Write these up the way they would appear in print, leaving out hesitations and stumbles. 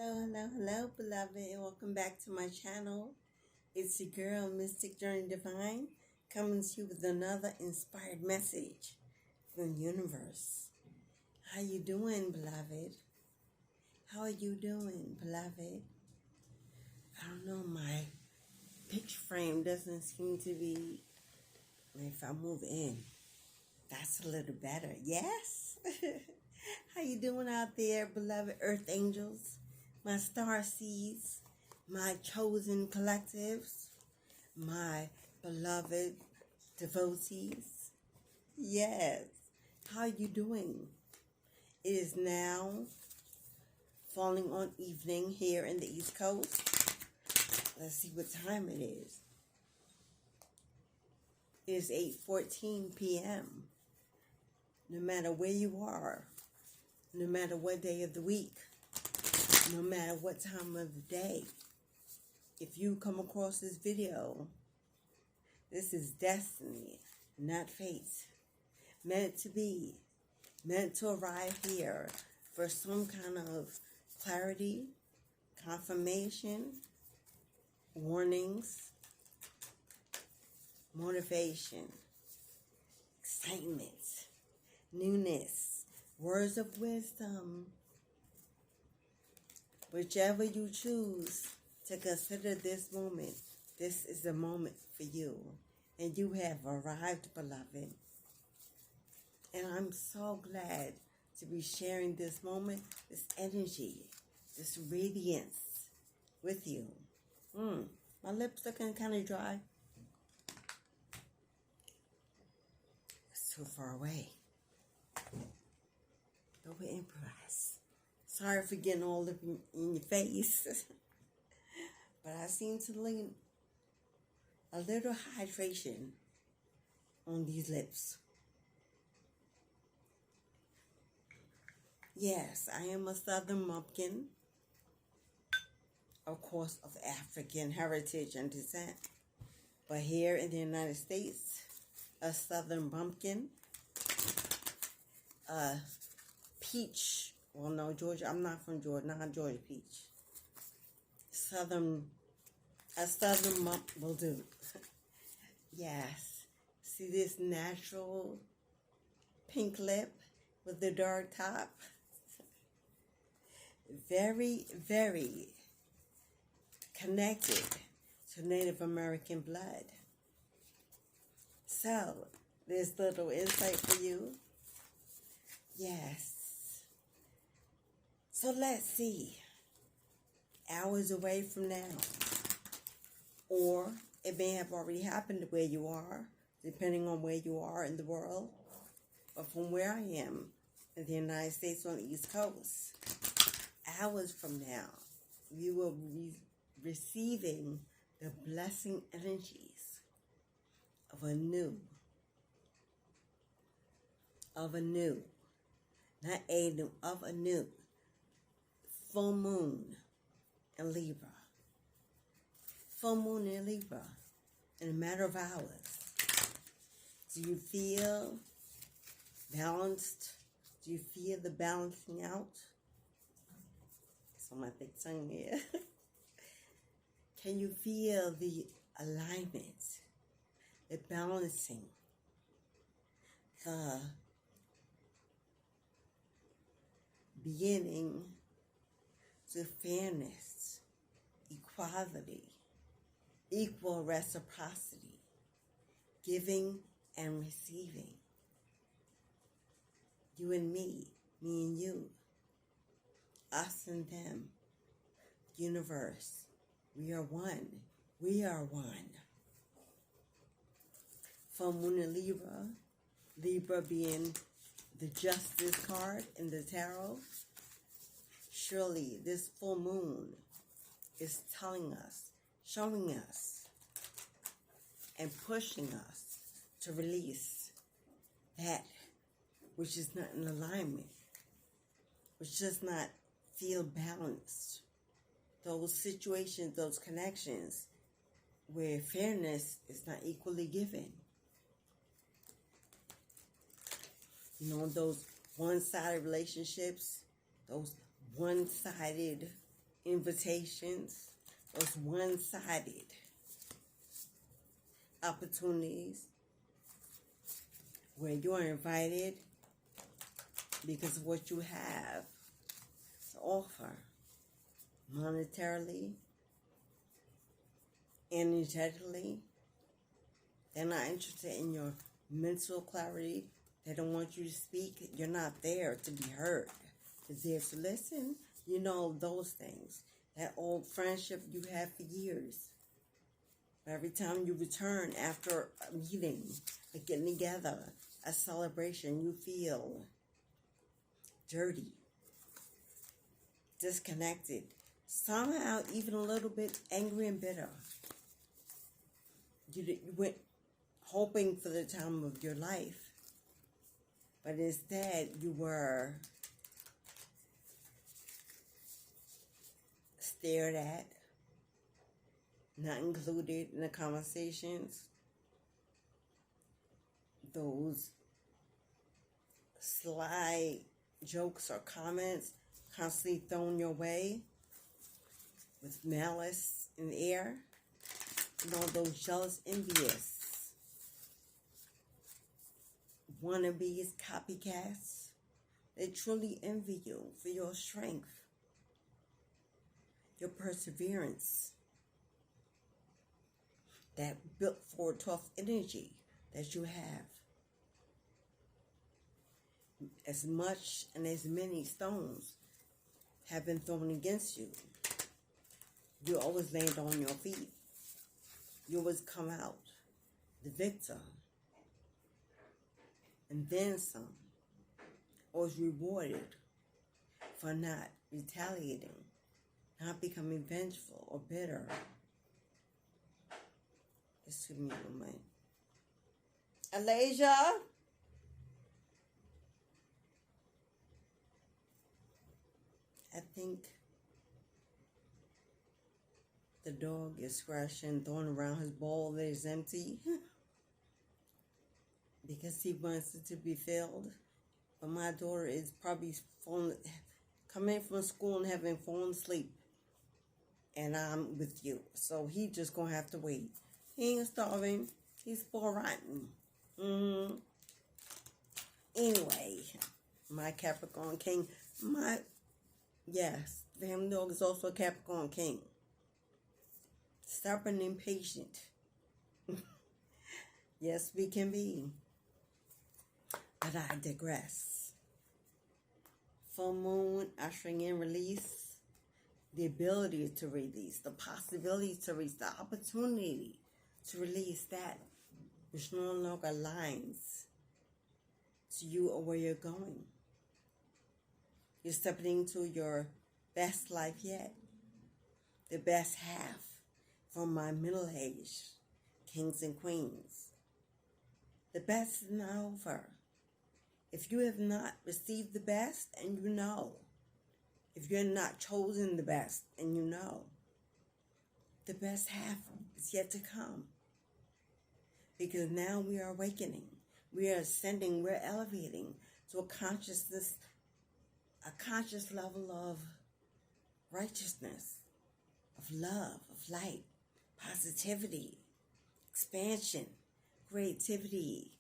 Hello, beloved, and welcome back to my channel. It's your girl, Mystic Journey Divine, coming to you with another inspired message from the universe. How you doing, beloved? How are you doing, beloved? I don't know, my picture frame doesn't seem to be, if I move in, that's a little better. Yes? How you doing out there, beloved earth angels? My star seeds, my chosen collectives, my beloved devotees. Yes, how you doing? It is now falling on evening here in the East Coast. Let's see what time it is. It is 8:14 p.m. No matter where you are, no matter what day of the week, no matter what time of the day, if you come across this video, this is destiny, not fate. Meant to be, meant to arrive here for some kind of clarity, confirmation, warnings, motivation, excitement, newness, words of wisdom. Whichever you choose to consider this moment, this is the moment for you. And you have arrived, beloved. And I'm so glad to be sharing this moment, this energy, this radiance with you. My lips looking kind of dry. It's too far away. Over improvise. Sorry for getting all up in your face. But I seem to lean a little hydration on these lips. Yes, I am a Southern bumpkin, of course, of African heritage and descent. But here in the United States, a Southern bumpkin, a peach. Well, no, Georgia. I'm not from Georgia. Not Georgia peach. A southern bump will do. Yes. See this natural pink lip with the dark top? Very, very connected to Native American blood. So, this little insight for you. Yes. So let's see, hours away from now, or it may have already happened where you are, depending on where you are in the world, but from where I am in the United States on the East Coast, hours from now, you will be receiving the blessing energies of a new, of a new full moon in Libra. Full moon in Libra in a matter of hours. Do you feel balanced? Do you feel the balancing out? It's on my thick tongue here. Can you feel the alignment, the balancing, the beginning to fairness, equality, equal reciprocity, giving and receiving. You and me and you, us and them, universe, we are one. We are one. Full moon in Libra, Libra being the Justice card in the tarot. Surely this full moon is telling us, showing us, and pushing us to release that which is not in alignment, which does not feel balanced. Those situations, those connections where fairness is not equally given. You know, those one-sided relationships, those one-sided invitations, those one-sided opportunities where you are invited because of what you have to offer monetarily, energetically. They're not interested in your mental clarity. They don't want you to speak. You're not there to be heard. You're there to listen. You know those things. That old friendship you had for years. Every time you return after a meeting, a getting together, a celebration, you feel dirty, disconnected, somehow even a little bit angry and bitter. You went hoping for the time of your life, but instead you were stared at, not included in the conversations. Those sly jokes or comments constantly thrown your way with malice in the air. And all those jealous, envious wannabes, copycats, they truly envy you for your strength, your perseverance, that built for tough energy that you have. As much and as many stones have been thrown against you, you always land on your feet. You always come out the victor. And then some. Always rewarded for not retaliating, not becoming vengeful or bitter. Excuse me a moment. Alasia? I think the dog is scratching, throwing around his bowl that is empty because he wants it to be filled. But my daughter is probably coming from school and having fallen asleep. And I'm with you. So he just going to have to wait. He ain't starving. He's spoiled rotten. Anyway, my Capricorn King, yes, the family dog is also a Capricorn King. Stubborn and impatient. Yes, we can be. But I digress. Full moon, ushering in release, the ability to release, the possibility to release, the opportunity to release that which no longer aligns to you or where you're going. You're stepping into your best life yet, the best half from my middle age, kings and queens. The best is not over. If you have not received the best, and you know, if you're not chosen the best, and you know, the best half is yet to come. Because now we are awakening, we are ascending, we're elevating to a consciousness, a conscious level of righteousness, of love, of light, positivity, expansion, creativity,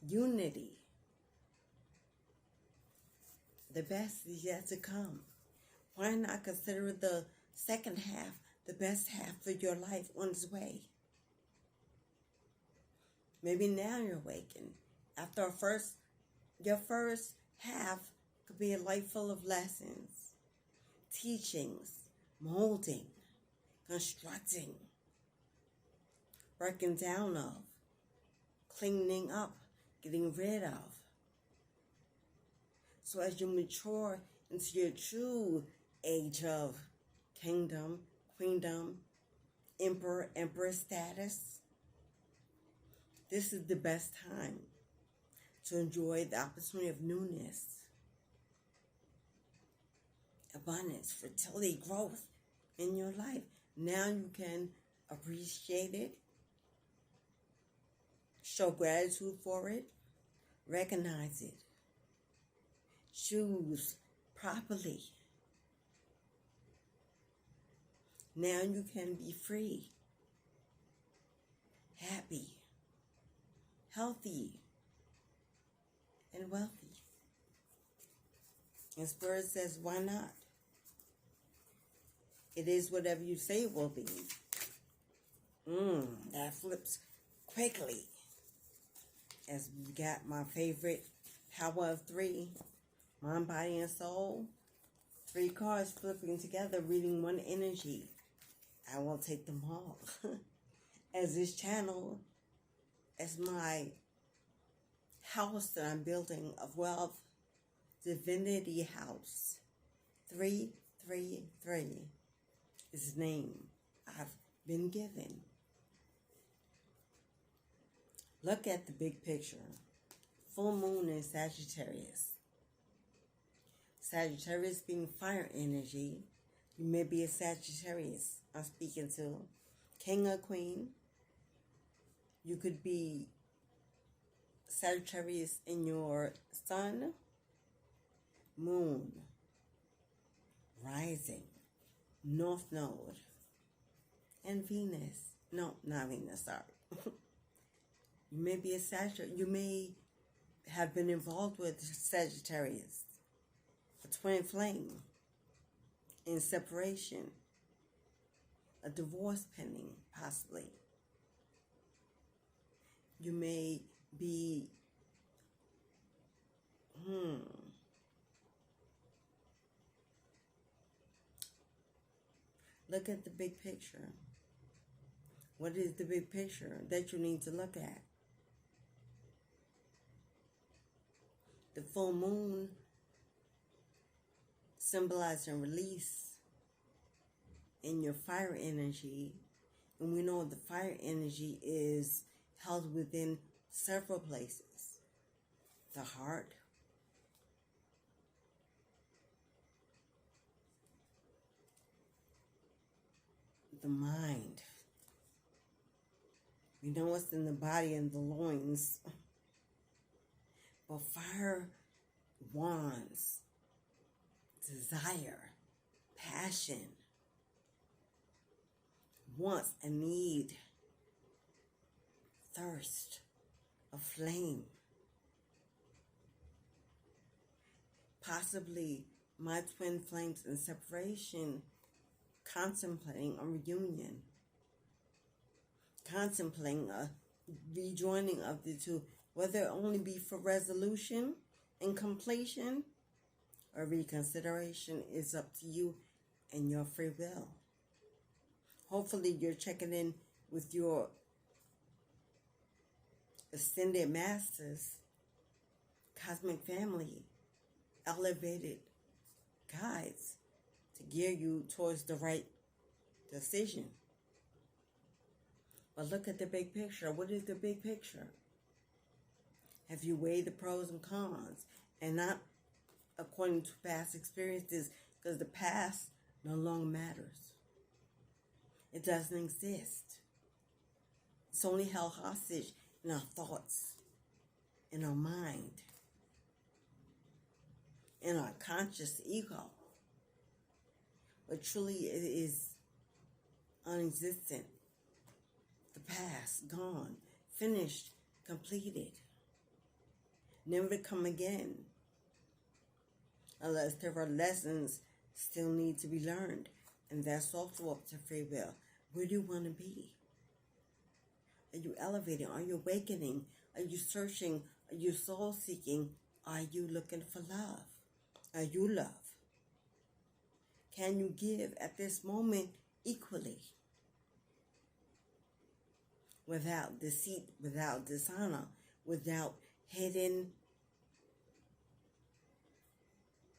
unity. The best is yet to come. Why not consider the second half, the best half of your life on its way? Maybe now you're awakened. After your first half could be a life full of lessons, teachings, molding, constructing, breaking down of, cleaning up, getting rid of. So as you mature into your true age of kingdom, queendom, emperor, empress status, this is the best time to enjoy the opportunity of newness, abundance, fertility, growth in your life. Now you can appreciate it, show gratitude for it, recognize it, choose properly, Now you can be free, happy, healthy, and wealthy. And Spirit says, why not? It is whatever you say it will be. That flips quickly. As we got my favorite power of 3, mind, body, and soul. 3 cards flipping together, reading one energy. I will take them all. As this channel, as my house that I'm building of wealth, Divinity House 333 is the name I've been given. Look at the big picture. Full moon in Sagittarius. Sagittarius being fire energy. You may be a Sagittarius. I'm speaking to King or Queen. You could be Sagittarius in your sun, moon, rising, north node, and Venus. No, not Venus, sorry. You may be a Sagittarius. You may have been involved with Sagittarius, a twin flame, in separation, a divorce pending, possibly. You may be, Look at the big picture. What is the big picture that you need to look at? The full moon symbolizing release in your fire energy. And we know the fire energy is held within several places. The heart, the mind. We know what's in the body and the loins. But fire wands desire, passion, wants, a need, thirst, a flame. Possibly my twin flames in separation, contemplating a reunion, contemplating a rejoining of the two, whether it only be for resolution and completion or reconsideration is up to you and your free will. Hopefully you're checking in with your extended masters, cosmic family, elevated guides to gear you towards the right decision. But look at the big picture. What is the big picture? Have you weighed the pros and cons? And not according to past experiences, because the past no longer matters. It doesn't exist. It's only held hostage in our thoughts, in our mind, in our conscious ego. But truly it is unexistent. The past, gone, finished, completed, never to come again. Unless there are lessons still need to be learned. And that's also up to free will. Where do you want to be? Are you elevating? Are you awakening? Are you searching? Are you soul seeking? Are you looking for love? Are you love? Can you give at this moment equally? Without deceit, without dishonor, without hidden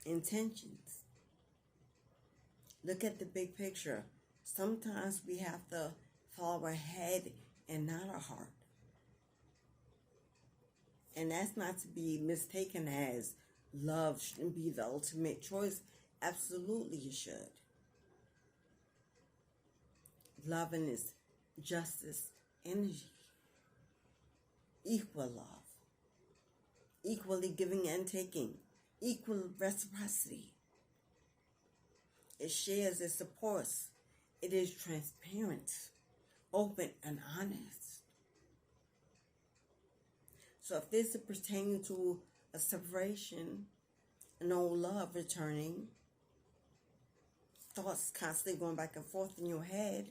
intentions. Look at the big picture. Sometimes we have to follow our head and not our heart. And that's not to be mistaken as love shouldn't be the ultimate choice. Absolutely it should. Love in its justice energy. Equal love. Equally giving and taking. Equal reciprocity. It shares, it supports, It is transparent, open, and honest. So if this is pertaining to a separation, an old love returning, thoughts constantly going back and forth in your head,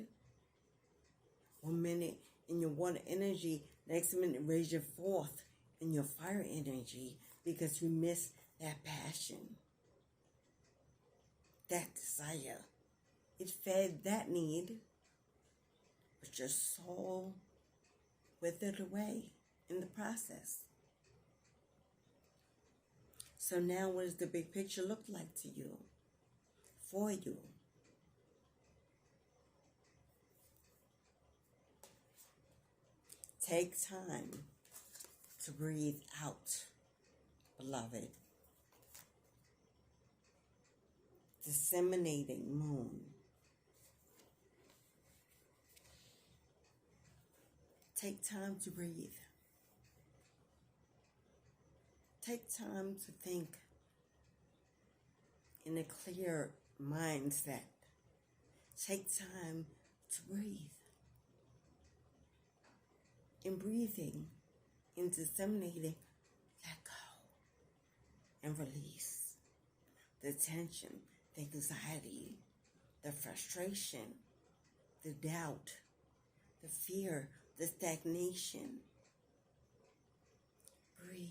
1 minute in your water energy, next minute raise your forth in your fire energy because you miss that passion, that desire. It fed that need, but your soul withered away in the process. So now what does the big picture look like to you, for you? Take time to breathe out, beloved. Disseminating moon. Take time to breathe. Take time to think in a clear mindset. Take time to breathe. In breathing, in disseminating, let go and release the tension, the anxiety, the frustration, the doubt, the fear, the stagnation. Breathe,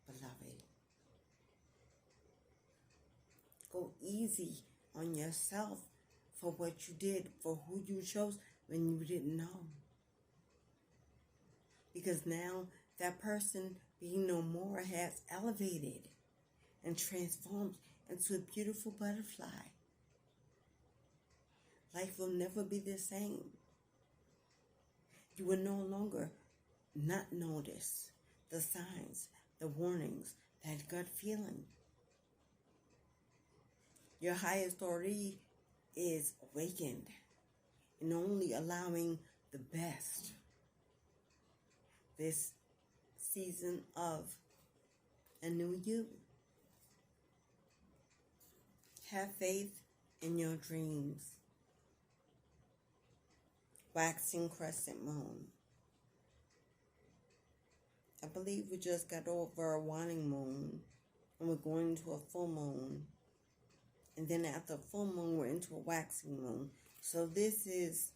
beloved. Go easy on yourself for what you did, for who you chose when you didn't know. Because now that person being no more has elevated and transformed into a beautiful butterfly. Life will never be the same. You will no longer not notice the signs, the warnings, that gut feeling. Your highest authority is awakened and only allowing the best. This season of a new you. Have faith in your dreams. Waxing crescent moon. I believe we just got over a waning moon and we're going into a full moon. And then after a full moon, we're into a waxing moon. So this is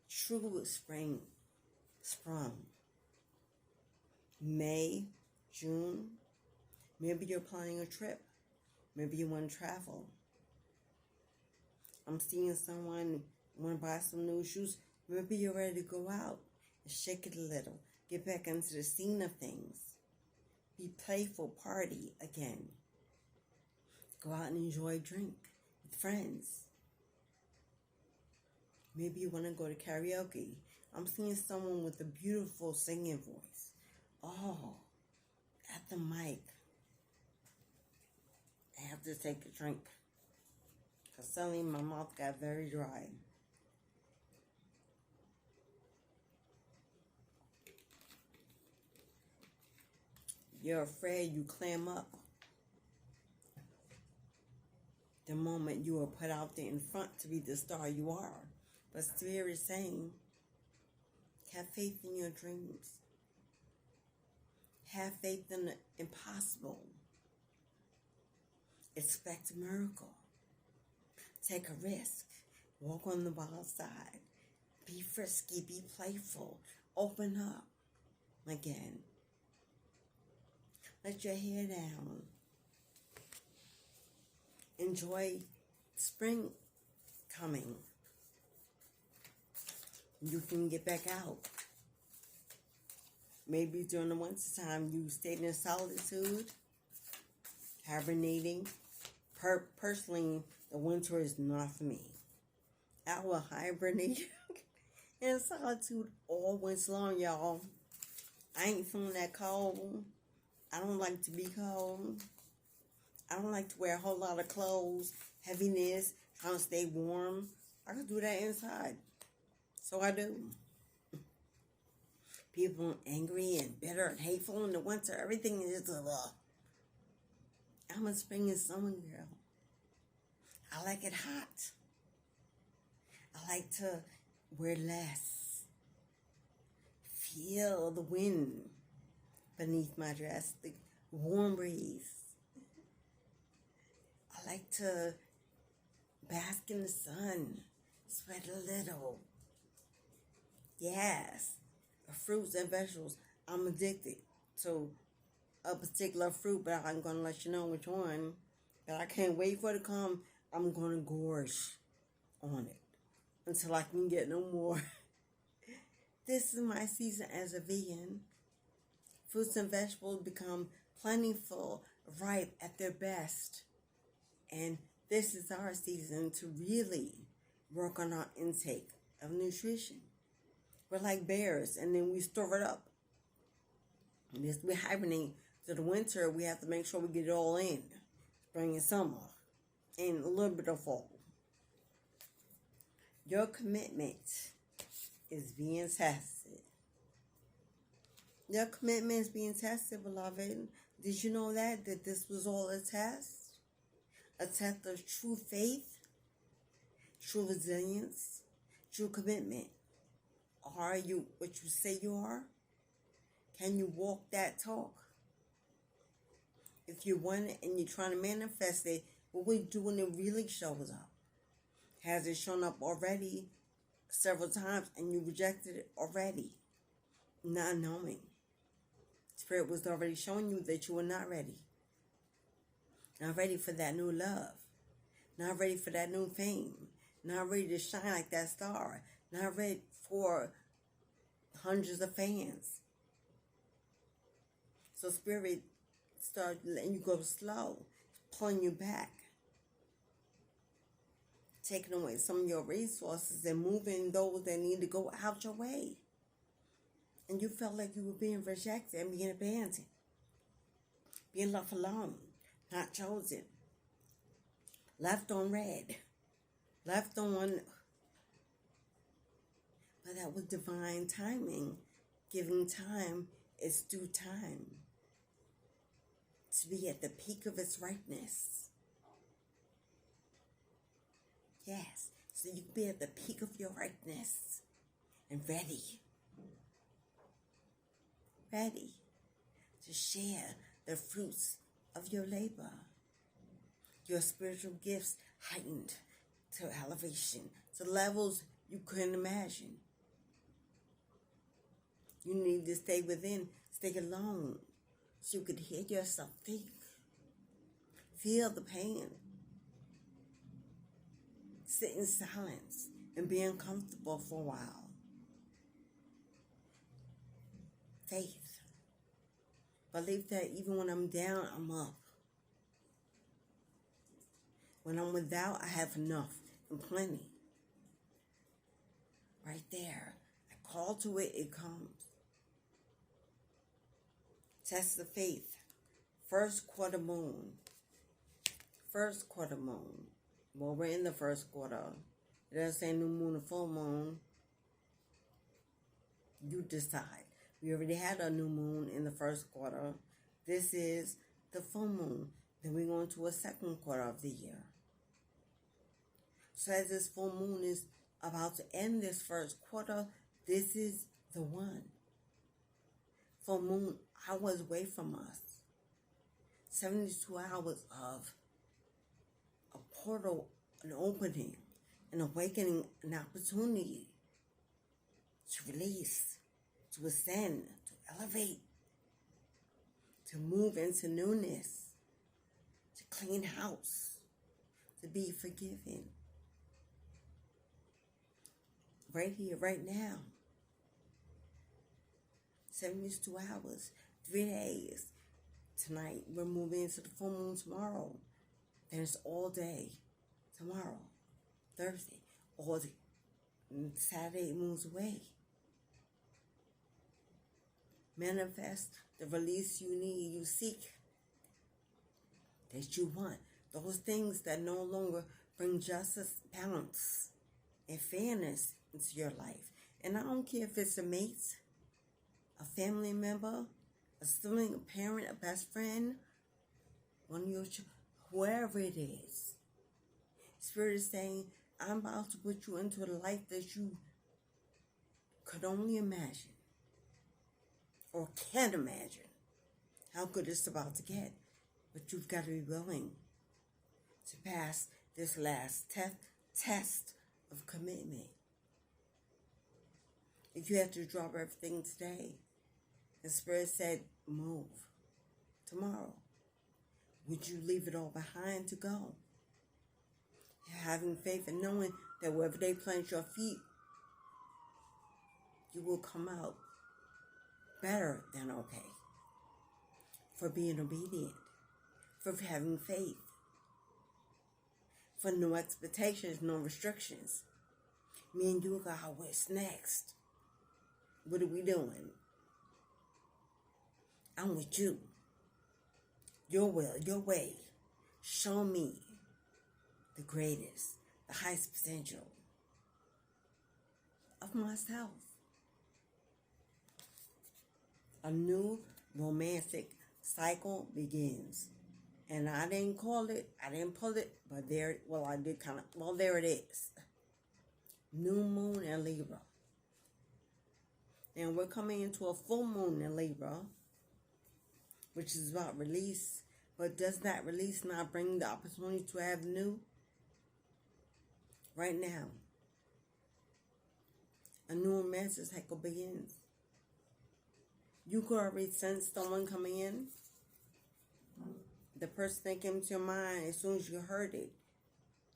true spring sprung. May, June, maybe you're planning a trip. Maybe you want to travel. I'm seeing someone want to buy some new shoes. Maybe you're ready to go out and shake it a little. Get back into the scene of things. Be playful, party again. Go out and enjoy a drink with friends. Maybe you want to go to karaoke. I'm seeing someone with a beautiful singing voice. Oh, at the mic. I have to take a drink. Because suddenly my mouth got very dry. You're afraid you clam up the moment you are put out there in front to be the star you are. But Spirit is saying, have faith in your dreams. Have faith in the impossible. Expect a miracle. Take a risk. Walk on the wild side. Be frisky. Be playful. Open up again. Let your hair down. Enjoy spring coming. You can get back out. Maybe during the winter time you stayed in solitude, hibernating. Personally, the winter is not for me. I will hibernate in solitude all winter long, y'all. I ain't feeling that cold. I don't like to be cold. I don't like to wear a whole lot of clothes, heaviness, trying to stay warm. I can do that inside. So I do. People angry and bitter and hateful in the winter. Everything is I'm a spring and summer girl. I like it hot. I like to wear less. Feel the wind beneath my dress, the warm breeze. I like to bask in the sun, sweat a little. Yes, fruits and vegetables. I'm addicted to a particular fruit, but I'm going to let you know which one. But I can't wait for it to come. I'm going to gorge on it until I can get no more. This is my season as a vegan. Fruits and vegetables become plentiful, ripe at their best. And this is our season to really work on our intake of nutrition. We're like bears, and then we store it up. We hibernate to the winter. We have to make sure we get it all in. Spring and summer, and a little bit of fall. Your commitment is being tested. Your commitment is being tested, beloved. Did you know that this was all a test? A test of true faith, true resilience, true commitment. Are you what you say you are? Can you walk that talk? If you want it and you're trying to manifest it, what we do when it really shows up? Has it shown up already several times and you rejected it already? Not knowing. Spirit was already showing you that you were not ready. Not ready for that new love. Not ready for that new fame. Not ready to shine like that star. Not ready for hundreds of fans. So Spirit started letting you go slow, pulling you back, taking away some of your resources and moving those that need to go out your way. And you felt like you were being rejected and being abandoned, being left alone, not chosen, left on red, left on. But that was divine timing, giving time its due time to be at the peak of its ripeness. Yes, so you can be at the peak of your ripeness and ready to share the fruits of your labor. Your spiritual gifts heightened to elevation, to levels you couldn't imagine. You need to stay within, stay alone, so you could hear yourself think. Feel the pain. Sit in silence and be uncomfortable for a while. Faith. Believe that even when I'm down, I'm up. When I'm without, I have enough and plenty. Right there. I call to it, it comes. Test of faith. First quarter moon. First quarter moon. Well, we're in the first quarter. It doesn't say new moon or full moon. You decide. We already had a new moon in the first quarter. This is the full moon. Then we go into a second quarter of the year. So as this full moon is about to end this first quarter, this is the one. Full moon hours away from us. 72 hours of a portal, an opening, an awakening, an opportunity to release, to ascend, to elevate, to move into newness, to clean house, to be forgiven. Right here, right now. 72 hours, 3 days. Tonight, we're moving into the full moon tomorrow. Then it's all day. Tomorrow, Thursday, all day. Saturday, it moves away. Manifest the release you need, you seek, that you want. Those things that no longer bring justice, balance, and fairness into your life. And I don't care if it's a mate, a family member, a sibling, a parent, a best friend, one of your children, whoever it is. Spirit is saying, I'm about to put you into a life that you could only imagine or can't imagine how good it's about to get. But you've got to be willing to pass this last test of commitment. If you have to drop everything today, the Spirit said, move tomorrow. Would you leave it all behind to go? Having faith and knowing that wherever they plant your feet, you will come out better than okay. For being obedient, for having faith, for no expectations, no restrictions. Me and you, God, what's next? What are we doing? I'm with you. Your will, your way. Show me the greatest, the highest potential of myself. A new romantic cycle begins. And I didn't call it, I didn't pull it, but there, well, I did kind of, well, there it is. New moon in Libra. And we're coming into a full moon in Libra, which is about release. But does that release not bring the opportunity to have new? Right now, a new romantic cycle begins. You could already sense someone coming in. The person that came to your mind, as soon as you heard it,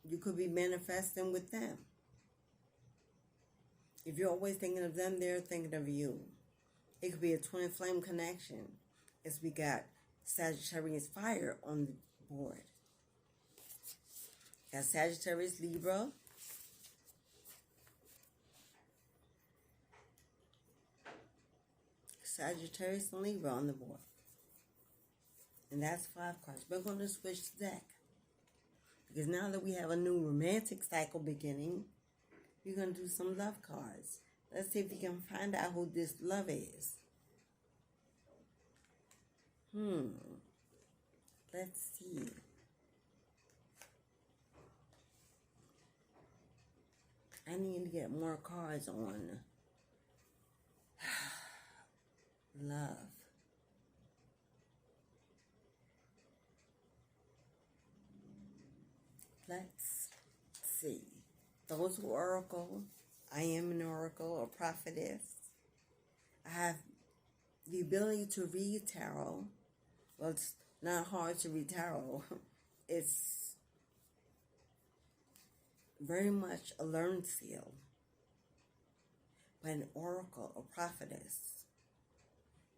you could be manifesting with them. If you're always thinking of them, they're thinking of you. It could be a twin flame connection, as we got Sagittarius fire on the board. Got Sagittarius, Libra. Sagittarius and Libra on the board. And that's 5 cards. We're going to switch the deck. Because now that we have a new romantic cycle beginning, we're going to do some love cards. Let's see if we can find out who this love is. Let's see. I need to get more cards on love. Let's see. Those who oracle, I am an oracle or prophetess. I have the ability to read tarot. Well, it's not hard to read tarot. It's very much a learned skill. But an oracle or prophetess,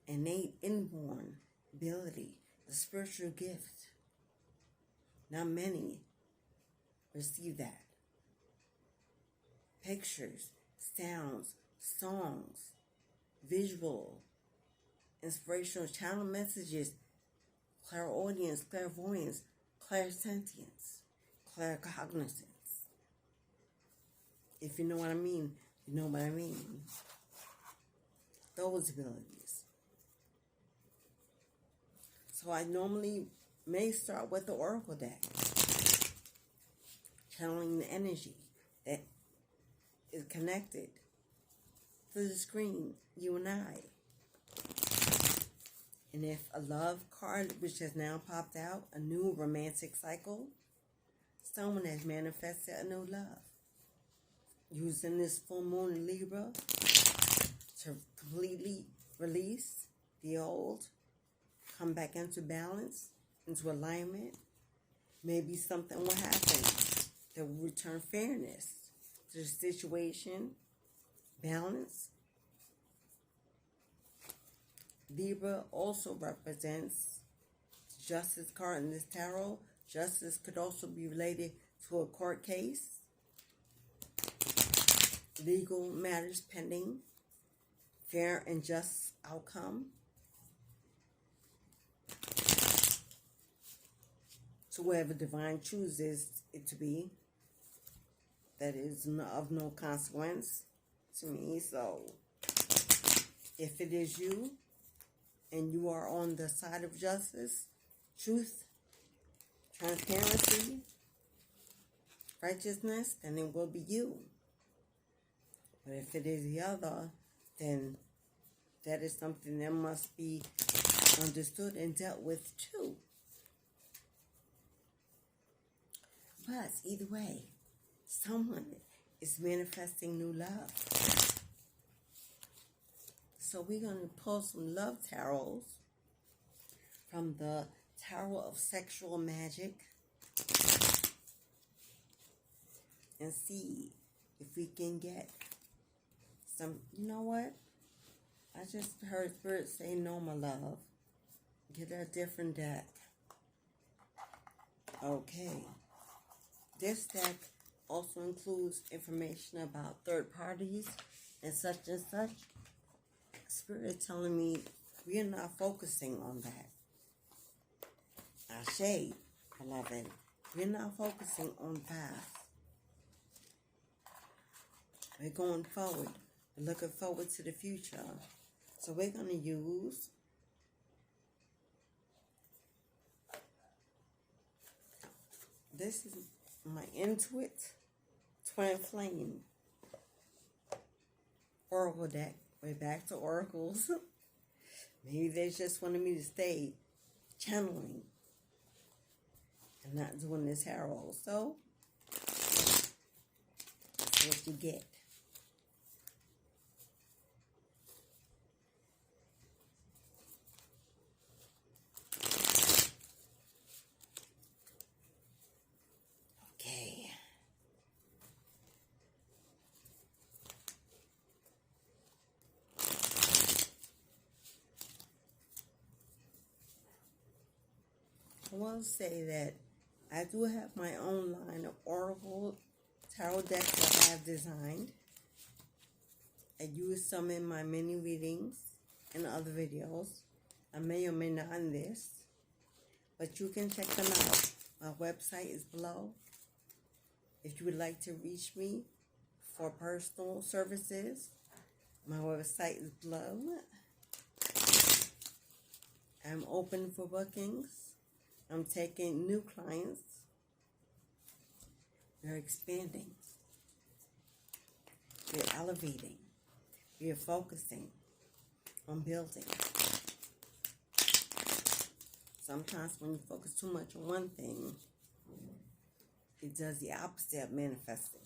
innate, inborn ability, a spiritual gift. Not many receive that. Pictures, sounds, songs, visual, inspirational channel messages, clairaudience, clairvoyance, clairsentience, claircognizance. If you know what I mean, you know what I mean. Those abilities. So I normally may start with the oracle deck, channeling the energy that is connected to the screen, you and I. And if a love card, which has now popped out, a new romantic cycle, someone has manifested a new love. Using this full moon in Libra to completely release the old, come back into balance, into alignment. Maybe something will happen that will return fairness to the situation, balance. Libra also represents the Justice card in this tarot. Justice could also be related to a court case, legal matters pending, fair and just outcome. So whatever divine chooses it to be, that is of no consequence to me. So if it is you and you are on the side of justice, truth, transparency, righteousness, then it will be you. But if it is the other, then that is something that must be understood and dealt with too. But either way, someone is manifesting new love. So we're going to pull some love tarots from the Tarot of Sexual Magic and see if we can get some. You know what? I just heard Spirit say no, my love. Get a different deck. Okay. This deck also includes information about third parties and such and such. Spirit telling me we are not focusing on that. Ashe, beloved. We're not focusing on past. We're going forward. We're looking forward to the future. So we're going to use this is my Intuit Twin Flame Oracle deck. We're back to oracles. Maybe they just wanted me to stay channeling and not doing this tarot. So that's what you get. Okay. I will say that I do have my own line of oracle tarot decks that I have designed. I use some in my mini readings and other videos. I may or may not in this, but you can check them out. My website is below. If you would like to reach me for personal services, my website is below. I'm open for bookings. I'm taking new clients. We're expanding. We're elevating. We're focusing on building. Sometimes when you focus too much on one thing, it does the opposite of manifesting.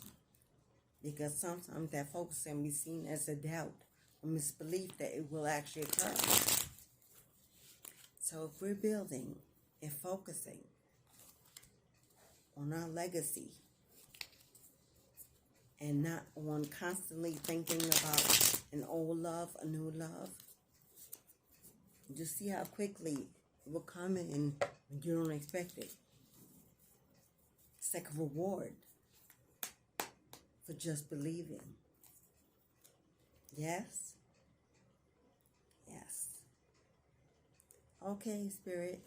Because sometimes that focus can be seen as a doubt or misbelief that it will actually occur. So if we're building and focusing on our legacy and not on constantly thinking about an old love, a new love, you see how quickly it will come in when you don't expect it. It's like a reward for just believing. Yes? Yes. Okay, Spirit.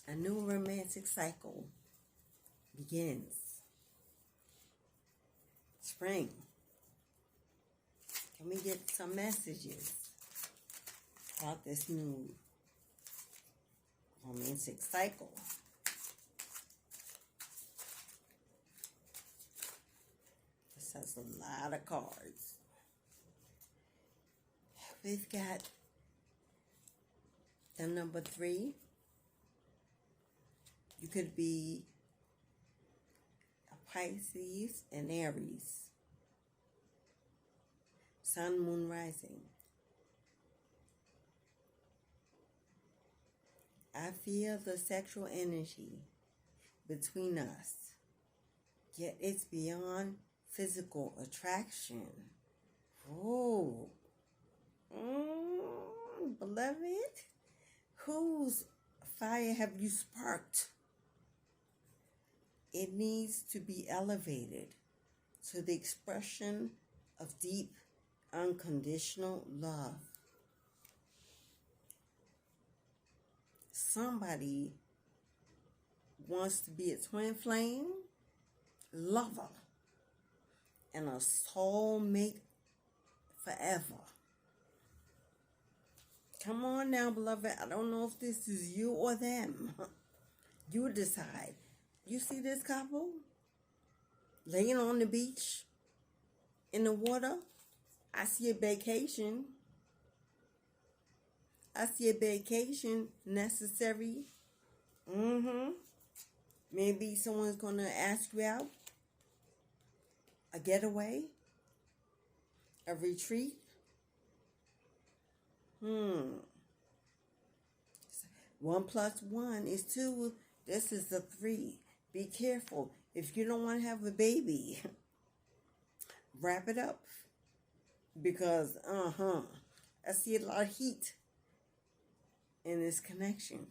A new romantic cycle begins. Spring. Can we get some messages about this new romantic cycle? This has a lot of cards. We've got the number 3. You could be a Pisces and Aries. Sun, moon, rising. I feel the sexual energy between us, yet it's beyond physical attraction. Oh, beloved, whose fire have you sparked? It needs to be elevated to the expression of deep, unconditional love. Somebody wants to be a twin flame lover and a soulmate forever. Come on now, beloved. I don't know if this is you or them. You decide. You see this couple laying on the beach in the water? I see a vacation. I see a vacation necessary. Maybe someone's going to ask you out. A getaway. A retreat. 1 + 1 is 2. This is a 3. Be careful. If you don't want to have a baby, wrap it up. Because, I see a lot of heat in this connection.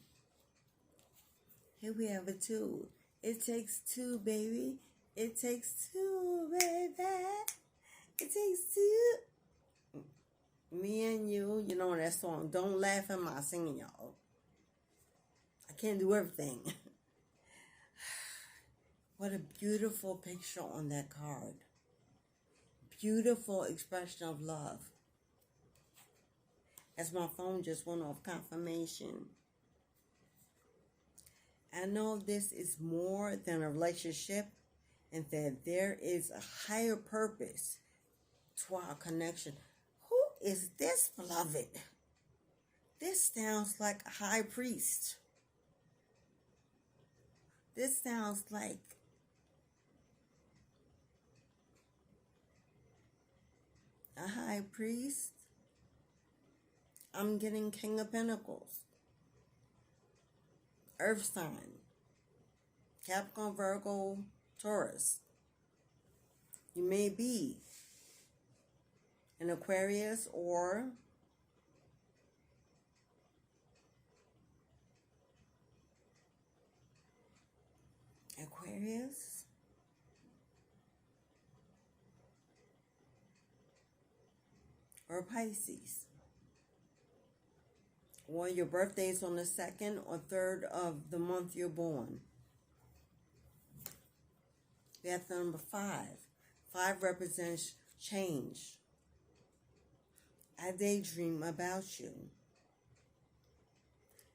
Here we have a 2. It takes 2, baby. It takes 2, baby. It takes 2. Me and you know that song. Don't laugh at my singing, y'all. I can't do everything. What a beautiful picture on that card. Beautiful expression of love. As my phone just went off, confirmation. I know this is more than a relationship and that there is a higher purpose to our connection. Who is this, beloved? This sounds like a high priest. This sounds like a high priest. I'm getting King of Pentacles. Earth sign. Capricorn, Virgo, Taurus. You may be an Aquarius or or Pisces. Or your birthday is on the 2nd or 3rd of the month you're born. We have the number 5. 5 represents change. I daydream about you.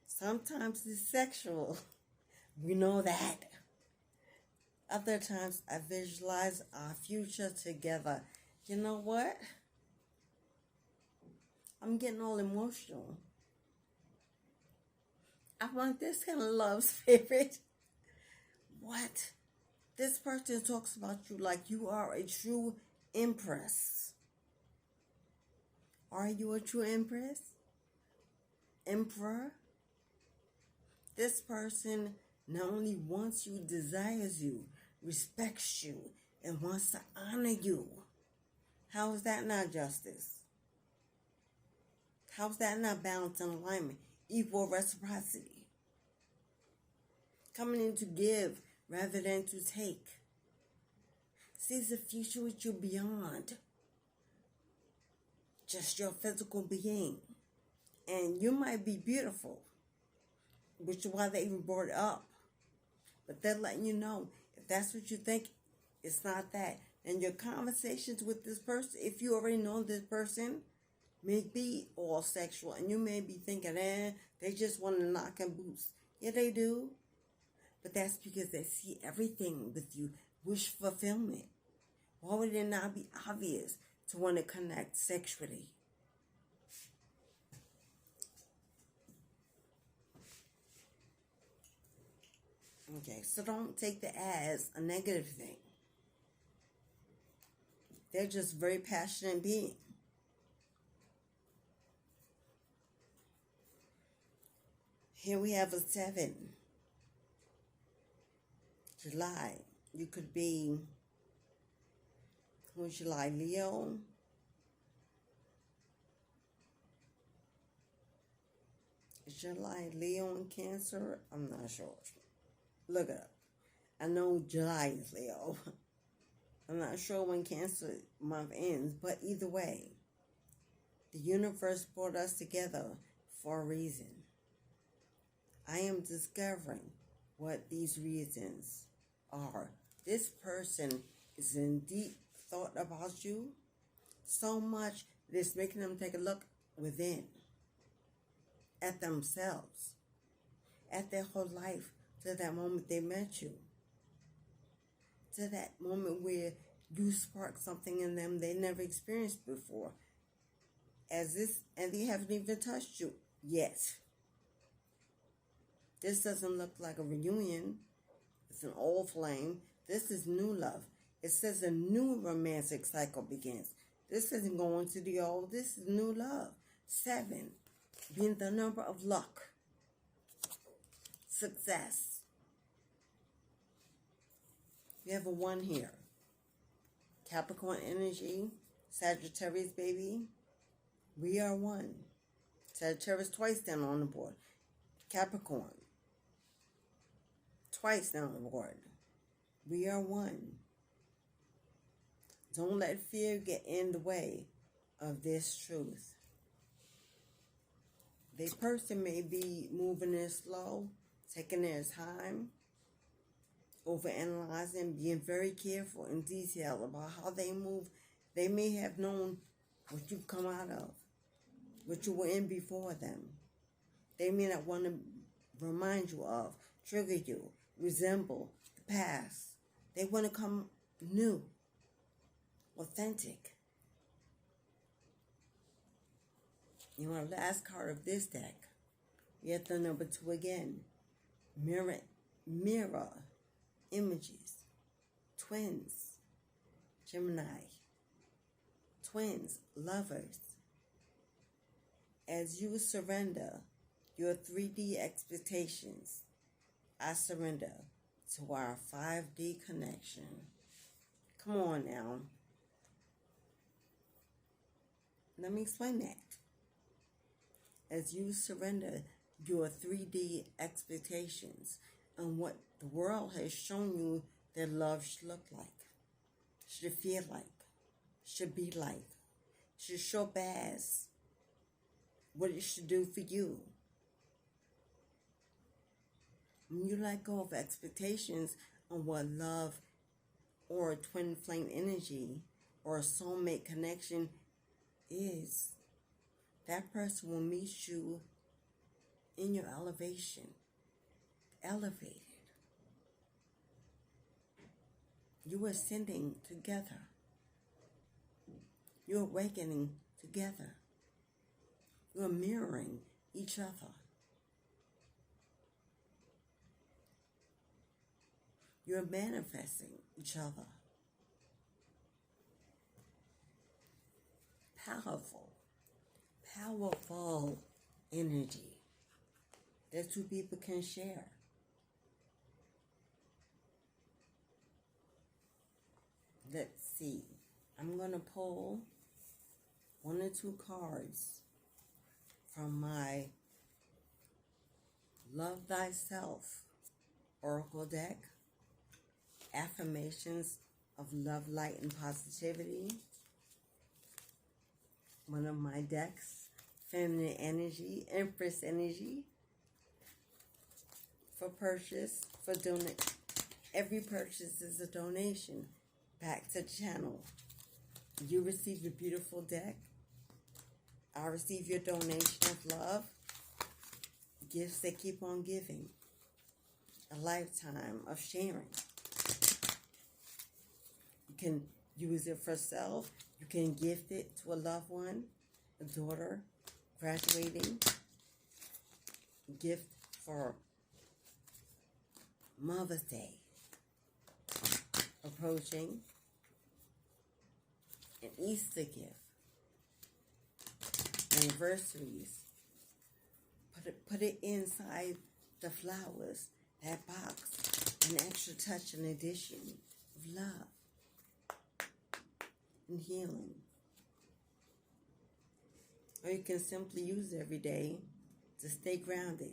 Sometimes it's sexual. We know that. Other times I visualize our future together. You know what? I'm getting all emotional. I want this kind of love, spirit. What? This person talks about you like you are a true empress. Are you a true empress? Emperor? This person not only wants you, desires you, respects you, and wants to honor you. How is that not justice? How is that not balance and alignment? Equal reciprocity. Coming in to give rather than to take. Sees the future with you beyond just your physical being. And you might be beautiful, which is why they even brought it up. But they're letting you know, if that's what you think, it's not that. And your conversations with this person, if you already know this person, may be all sexual. And you may be thinking, they just want to knock and boost. Yeah, they do. But that's because they see everything with you. Wish fulfillment. Why would it not be obvious to want to connect sexually? Okay, so don't take that as a negative thing. They're just very passionate beings. Here we have a 7. July. You could be, who's July? Leo. Is July Leo and Cancer? I'm not sure. Look it up. I know July is Leo. I'm not sure when Cancer month ends, but either way, the universe brought us together for a reason. I am discovering what these reasons are. This person is in deep thought about you so much that it's making them take a look within at themselves, at their whole life to that moment they met you. to that moment where you spark something in them they never experienced before. And they haven't even touched you yet. This doesn't look like a reunion. It's an old flame. This is new love. It says a new romantic cycle begins. This isn't going to the old. This is new love. 7, being the number of luck, success. You have a 1 here. Capricorn energy, Sagittarius, baby. We are 1. Sagittarius twice down on the board. Capricorn, twice down the board. We are 1. Don't let fear get in the way of this truth. The person may be moving in slow, taking their time, overanalyzing, being very careful and detailed about how they move. They may have known what you've come out of, what you were in before them. They may not want to remind you of, trigger you, resemble the past. They want to come new, authentic. You know, last card of this deck, we have the number 2 again. Mirror images, twins, Gemini, twins, lovers. As you surrender your 3D expectations, I surrender to our 5D connection. Come on now. Let me explain that. As you surrender your 3D expectations and what the world has shown you that love should look like, should feel like, should be like, should show up as, what it should do for you. When you let go of expectations on what love or a twin flame energy or a soulmate connection is, that person will meet you in your elevation, elevated. You are ascending together. You're awakening together. You're mirroring each other. You're manifesting each other. Powerful energy that 2 people can share. Let's see. I'm going to pull 1 or 2 cards from my Love Thyself Oracle deck. Affirmations of love, light, and positivity. One of my decks, Feminine Energy, Empress Energy. For purchase, for donate. Every purchase is a donation back to the channel. You receive a beautiful deck. I receive your donation of love. Gifts that keep on giving. A lifetime of sharing. You can use it for self. You can gift it to a loved one, a daughter, graduating. Gift for Mother's Day approaching. An Easter gift. Anniversaries. Put it inside the flowers, that box. An extra touch, an addition of love and healing. Or you can simply use it every day to stay grounded,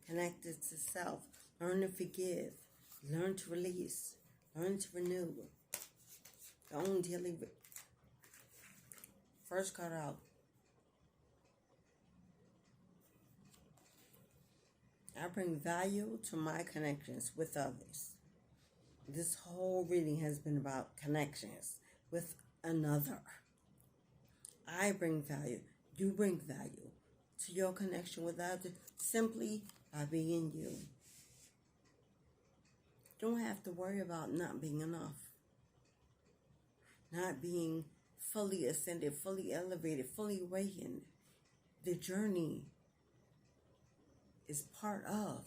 connected to self, learn to forgive, learn to release, learn to renew. Your own daily. First card out. I bring value to my connections with others. This whole reading has been about connections with another. I bring value. You bring value to your connection with others simply by being you. Don't have to worry about not being enough. not being fully ascended, fully elevated, fully awakened. The journey is part of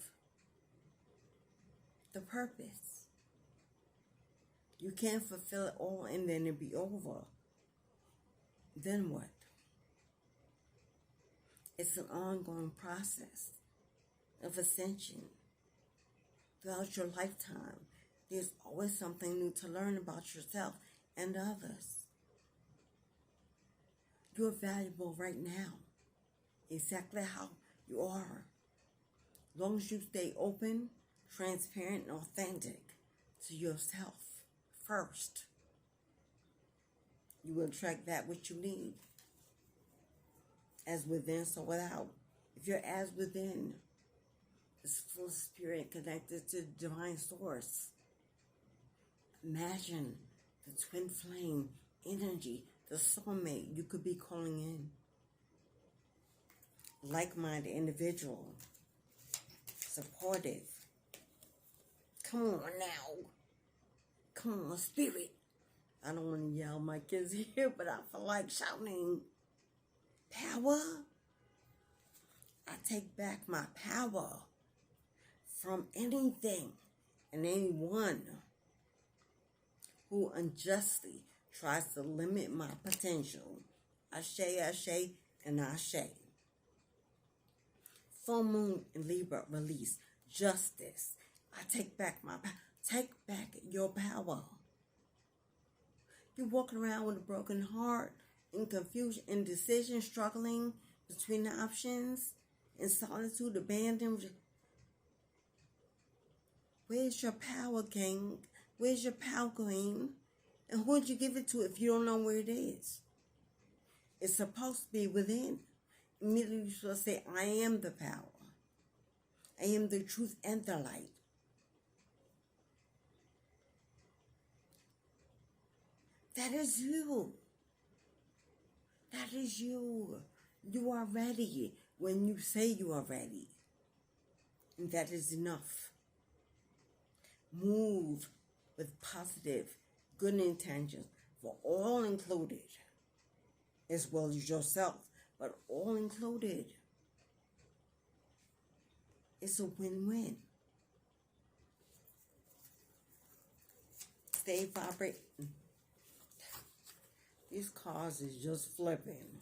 the purpose. You can't fulfill it all and then it be over. Then what? It's an ongoing process of ascension. Throughout your lifetime, there's always something new to learn about yourself and others. You're valuable right now, exactly how you are. As long as you stay open, transparent, and authentic to yourself first, you will attract that which you need. As within, so without. If you're as within, it's full of spirit connected to the divine source. Imagine the twin flame energy, the soulmate you could be calling in. Like-minded individual. Supportive. Come on now. Come on, spirit. I don't want to yell, my kids here, but I feel like shouting. Power. I take back my power from anything and anyone who unjustly tries to limit my potential. Ashe, ashe, and ashe. Full moon in Libra release justice. I take back my power. Take back your power. You're walking around with a broken heart, in confusion, indecision, struggling between the options, in solitude, abandoned. Where's your power, king? Where's your power, queen? And who would you give it to if you don't know where it is? It's supposed to be within. Immediately you're supposed to say, I am the power. I am the truth and the light. That is you. That is you. You are ready when you say you are ready. And that is enough. Move with positive, good intentions for all included, as well as yourself, but all included. It's a win-win. Stay vibrating. These cards is just flipping.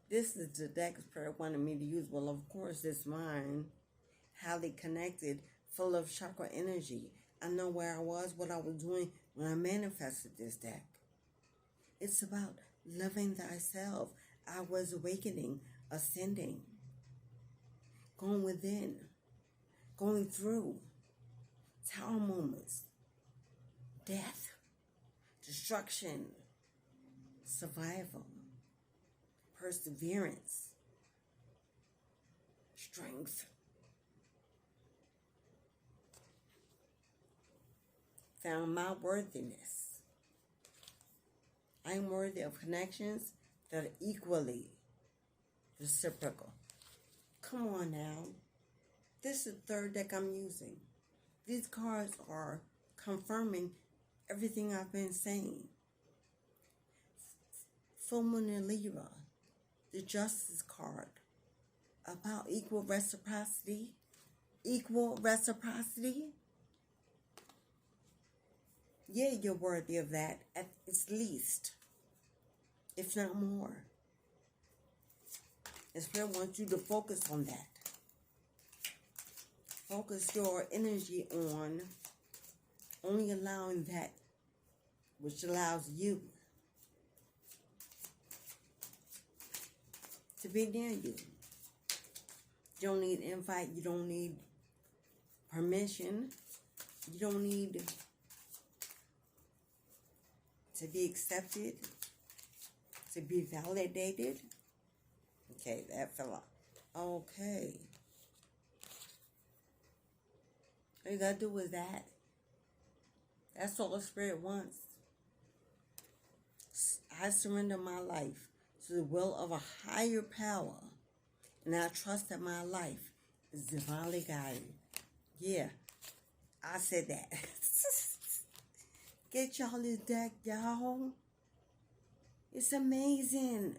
This is the deck Spirit wanted me to use. Well, of course, it's mine. Highly connected, full of chakra energy. I know where I was, what I was doing when I manifested this deck. It's about loving thyself. I was awakening, ascending, going within, going through tower moments, death, destruction, survival, perseverance, strength. Found my worthiness. I'm worthy of connections that are equally reciprocal. Come on now. This is the third deck I'm using. These cards are confirming everything I've been saying. Full moon in Libra, the Justice card, about equal reciprocity. Equal reciprocity. Yeah, you're worthy of that at its least, if not more. And Spirit wants you to focus on that. Focus your energy on only allowing that which allows you to be near you. You don't need invite. You don't need permission. You don't need to be accepted, to be validated. Okay, that fell off. Okay. All you gotta do is that. That's all the Spirit wants. I surrender my life to the will of a higher power, and I trust that my life is divinely guided. Yeah, I said that. Get y'all this deck, y'all. It's amazing.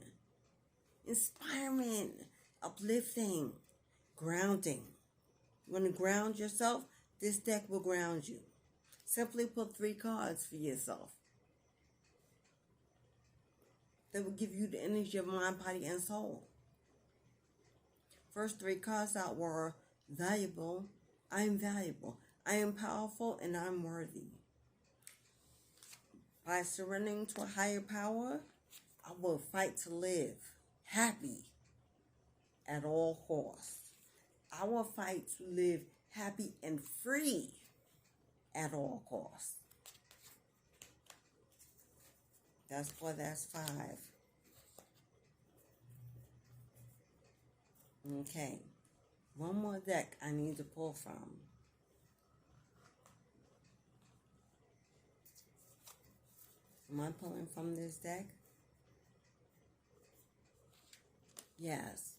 Inspiring, uplifting, grounding. You want to ground yourself? This deck will ground you. Simply put 3 cards for yourself that will give you the energy of mind, body, and soul. First 3 cards out were valuable, I am valuable, I am powerful, and I'm worthy. By surrendering to a higher power, I will fight to live happy at all costs. I will fight to live happy and free at all costs. That's 4, that's 5. Okay. One more deck I need to pull from. Am I pulling from this deck? Yes.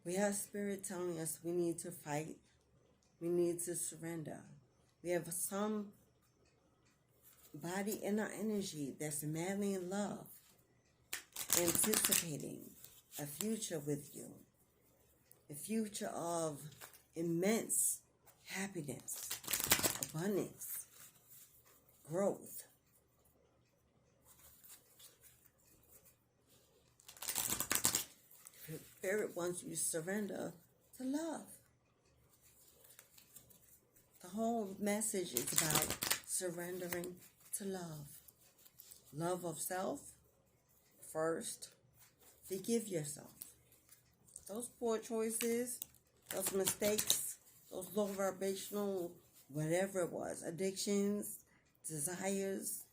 We have Spirit telling us we need to fight. We need to surrender. We have some body in our energy that's madly in love, anticipating a future with you. A future of immense happiness, abundance, growth. Spirit wants you to surrender to love. The whole message is about surrendering to love. Love of self first. Forgive yourself. Those poor choices, those mistakes, those low vibrational, whatever it was, addictions, desires,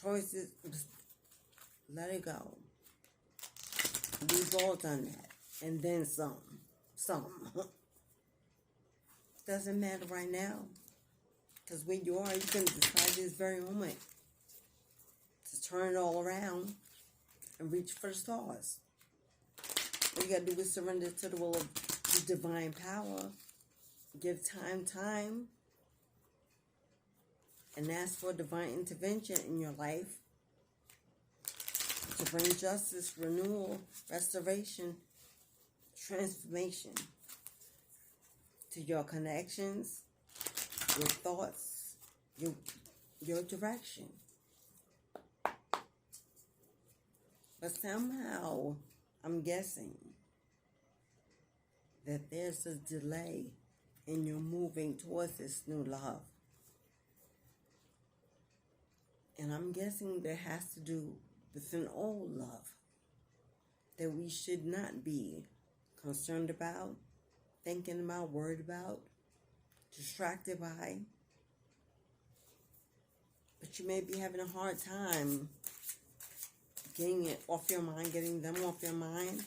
choices, let it go. We've all done that. And then some. Doesn't matter right now. Because where you are, you can decide this very moment to turn it all around and reach for the stars. All you got to do is surrender to the will of the divine power. Give time, and ask for divine intervention in your life to bring justice, renewal, restoration, transformation to your connections, your thoughts, your direction. But somehow, I'm guessing that there's a delay in your moving towards this new love. And I'm guessing that has to do with an old love that we should not be concerned about, thinking about, worried about, distracted by. But you may be having a hard time getting it off your mind, getting them off your mind,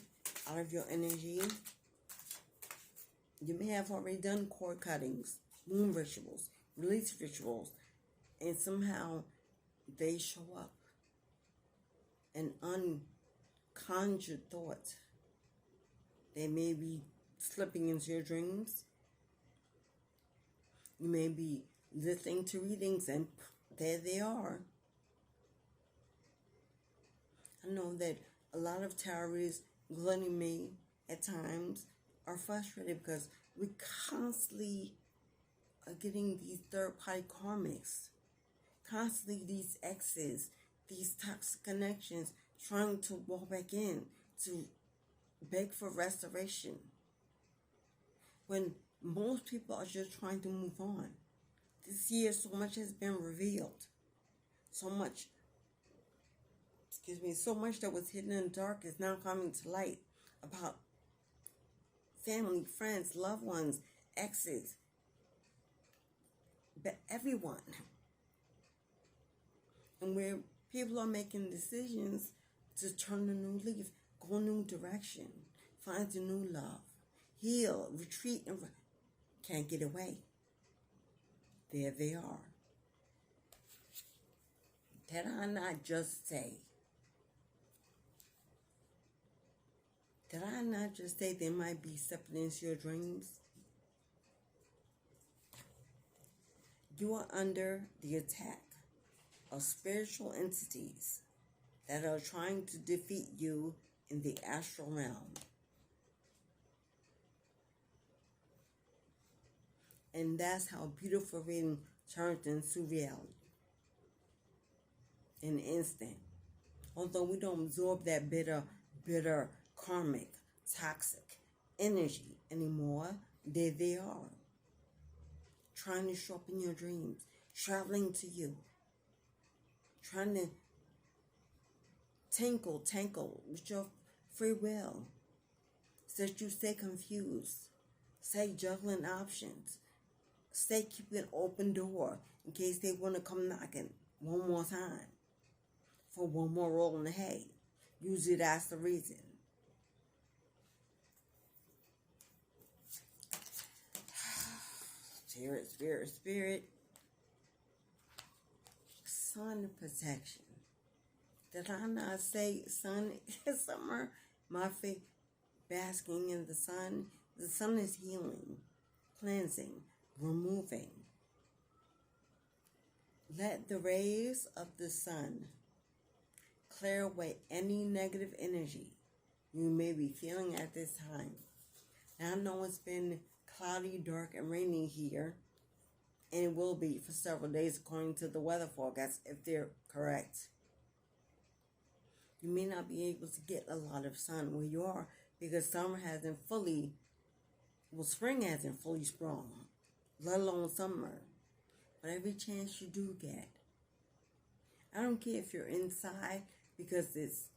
out of your energy. You may have already done cord cuttings, moon rituals, release rituals, and somehow they show up. An unconjured thought. They may be slipping into your dreams. You may be listening to readings and there they are. I know that a lot of tarots, including me, at times, are frustrated because we constantly are getting these third-party karmics. Constantly these exes, these toxic connections, trying to walk back in, to beg for restoration. When most people are just trying to move on. This year, so much has been revealed. So much that was hidden in the dark is now coming to light about family, friends, loved ones, exes, everyone. And where people are making decisions to turn a new leaf, go a new direction, find a new love, heal, retreat, and can't get away. There they are. Did I not just say? Did I not just say they might be stepping into your dreams? You are under the attack of spiritual entities that are trying to defeat you in the astral realm. And that's how beautiful reading turns into reality in an instant. Although we don't absorb that bitter, karmic, toxic energy anymore, there they are, trying to show up in your dreams, traveling to you, trying to tangle with your free will, so that you stay confused, stay juggling options, stay keeping an open door in case they want to come knocking one more time for one more roll in the hay. Usually that's the reason. Spirit. Sun protection. Did I not say sun is summer? My faith, basking in the sun. The sun is healing, cleansing, removing. Let the rays of the sun clear away any negative energy you may be feeling at this time. Now, I know it's been cloudy, dark, and rainy here, and it will be for several days according to the weather forecast, if they're correct. You may not be able to get a lot of sun where you are because spring hasn't fully sprung, let alone summer. But every chance you do get, I don't care if you're inside because it's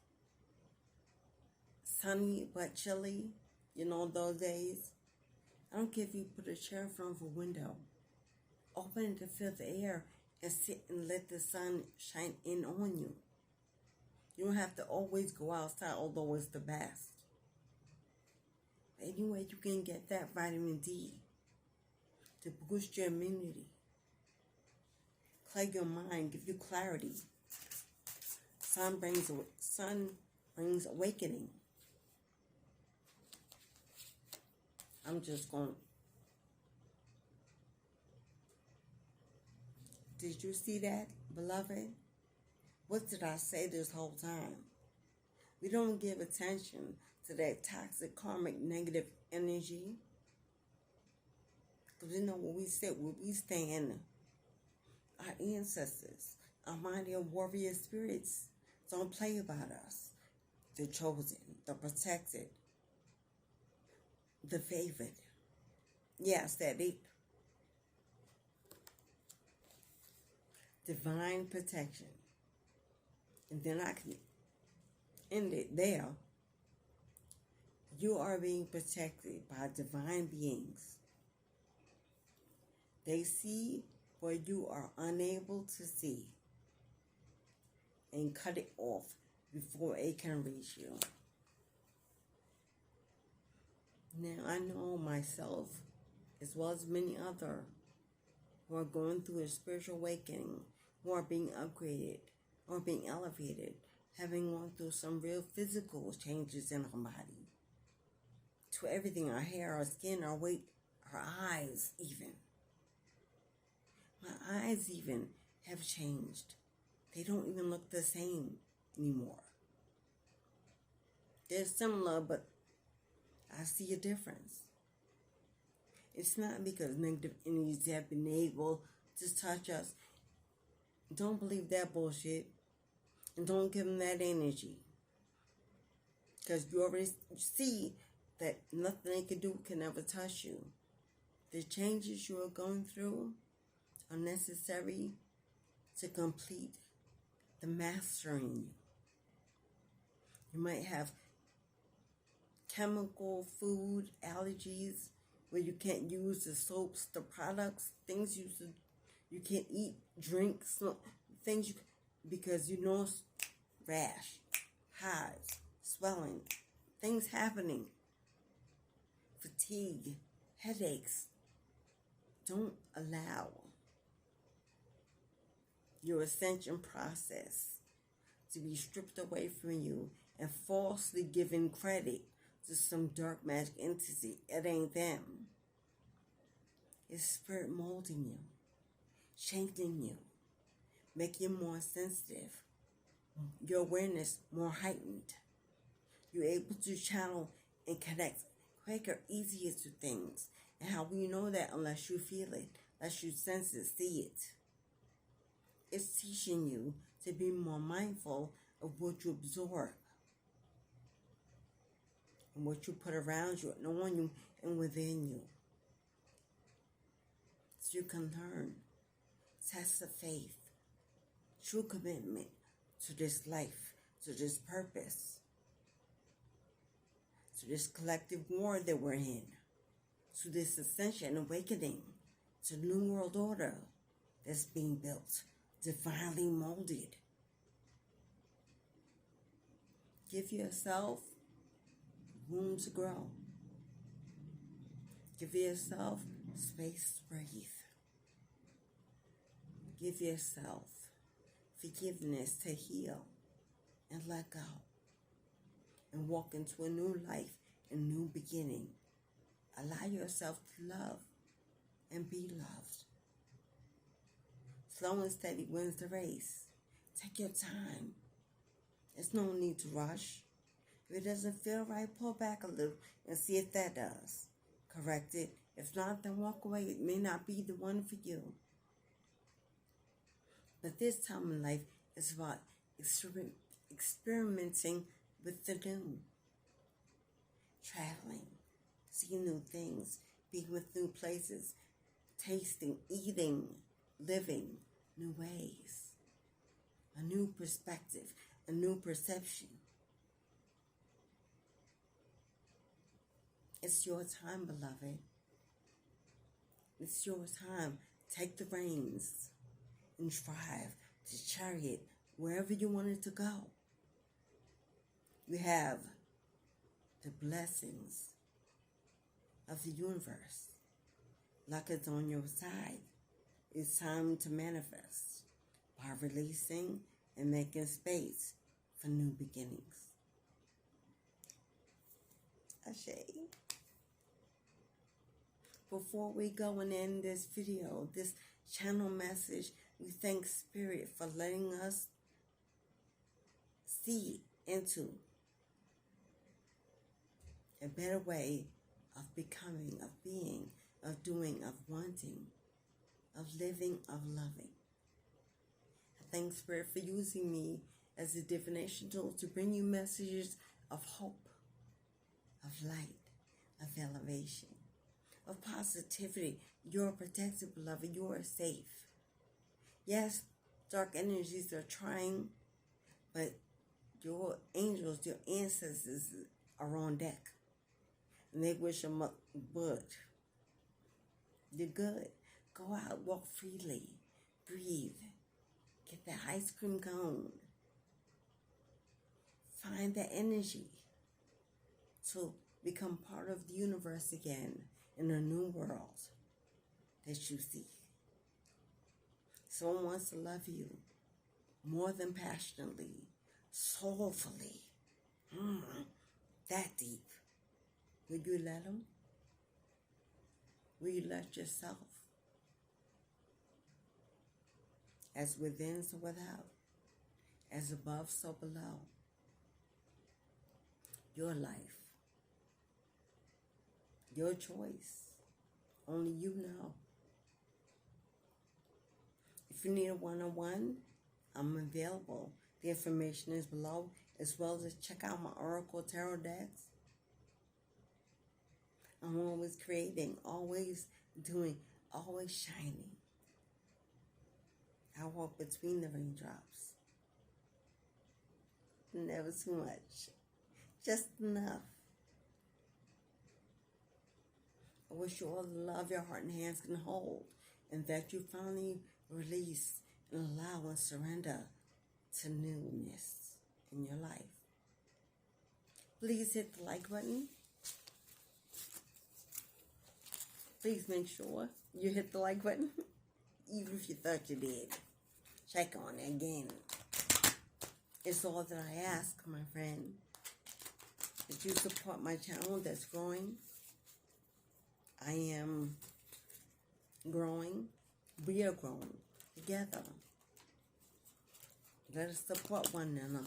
sunny but chilly, those days. I don't care if you put a chair in front of a window, open it to feel the air and sit and let the sun shine in on you. You don't have to always go outside, although it's the best. But anyway, you can get that vitamin D to boost your immunity, clear your mind, give you clarity. Sun brings awakening. I'm just going. Did you see that, beloved? What did I say this whole time? We don't give attention to that toxic, karmic, negative energy. Because we know where we sit, where we stand. Our ancestors, our mighty warrior spirits, don't play about us. The chosen, the protected, the favored. Yes, that it. Divine protection. And then I can end it there. You are being protected by divine beings. They see where you are unable to see and cut it off before it can reach you. Now, I know myself, as well as many others, who are going through a spiritual awakening, who are being upgraded, or being elevated, having gone through some real physical changes in our body. To everything, our hair, our skin, our weight, our eyes even. My eyes even have changed. They don't even look the same anymore. They're similar, but I see a difference. It's not because negative energies have been able to touch us. Don't believe that bullshit. And don't give them that energy. Because you already see that nothing they can do can ever touch you. The changes you are going through are necessary to complete the mastering you. You might have chemical, food, allergies, where you can't use the soaps, the products, things you can't eat, drink, things because rash, hives, swelling, things happening, fatigue, headaches. Don't allow your ascension process to be stripped away from you and falsely given credit to some dark magic entity. It ain't them. It's spirit molding you, shaping you, make you more sensitive, your awareness more heightened. You're able to channel and connect quicker, easier to things. And how will you know that unless you feel it, unless you sense it, see it? It's teaching you to be more mindful of what you absorb and what you put around you and on you and within you. So you can learn, test of faith, true commitment to this life, to this purpose, to this collective war that we're in, to this ascension, awakening, to the new world order that's being built, divinely molded. Give yourself room to grow. Give yourself space to breathe. Give yourself forgiveness to heal and let go and walk into a new life and new beginning. Allow yourself to love and be loved. Slow and steady wins the race. Take your time. There's no need to rush. If it doesn't feel right, pull back a little and see if that does. Correct it. If not, then walk away. It may not be the one for you. But this time in life is about experimenting with the new. Traveling, seeing new things, being with new places, tasting, eating, living new ways. A new perspective, a new perception. It's your time, beloved. It's your time. Take the reins and drive the chariot wherever you want it to go. You have the blessings of the universe. Luck is on your side. It's time to manifest by releasing and making space for new beginnings. Ashe. Before we go and end this video, this channel message, we thank Spirit for letting us see into a better way of becoming, of being, of doing, of wanting, of living, of loving. I thank Spirit for using me as a divination tool to bring you messages of hope, of light, of elevation, of positivity. You're protected, beloved. You are safe. Yes, dark energies are trying, but your angels, your ancestors are on deck. And they wish them good. You're good. Go out, walk freely, breathe, get the ice cream cone. Find the energy to become part of the universe again in a new world that you see. Someone wants to love you more than passionately, soulfully, that deep. Will you let them? Will you let yourself? As within, so without. As above, so below. Your life. Your choice. Only you know. If you need a one-on-one, I'm available. The information is below, as well as check out my Oracle Tarot decks. I'm always creating, always doing, always shining. I walk between the raindrops. Never too much. Just enough. I wish you all the love your heart and hands can hold, and that you finally release and allow and surrender to newness in your life. Please hit the like button. Please make sure you hit the like button, even if you thought you did. Check on it again. It's all that I ask, my friend, that you support my channel that's growing. I am growing. We are growing together. Let us support one another.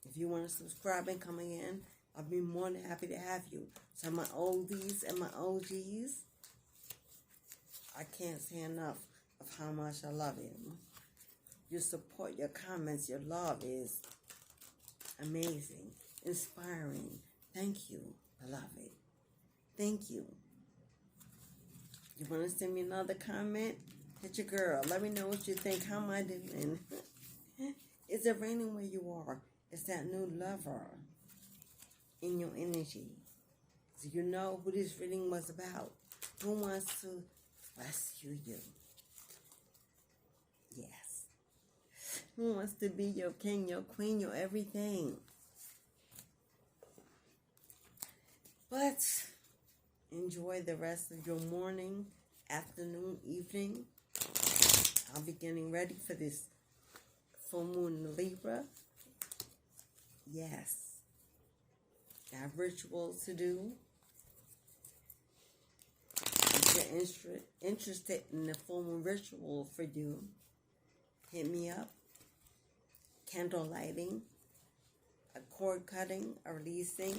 If you want to subscribe and come again, I'll be more than happy to have you. So my oldies and my OGs, I can't say enough of how much I love you. Your support, your comments, your love is amazing, inspiring. Thank you, beloved. Thank you. You want to send me another comment? Hit your girl. Let me know what you think. How am I doing? Is it raining where you are? Is that new lover in your energy? So you know who this reading was about. Who wants to rescue you? Yes. Who wants to be your king, your queen, your everything? But enjoy the rest of your morning, afternoon, evening. I'll be getting ready for this full moon in Libra. Yes. I have rituals to do. If you're interested in the full moon ritual for you, hit me up. Candle lighting, a cord cutting, a releasing.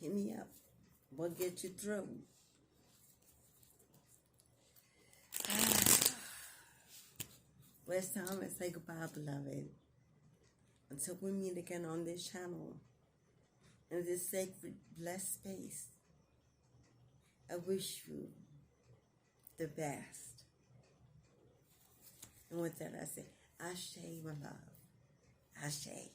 Hit me up. We'll get you through. Well, it's time to say goodbye, beloved. Until we meet again on this channel, in this sacred, blessed space, I wish you the best. And with that, I say, Ashe, my love. Ashe.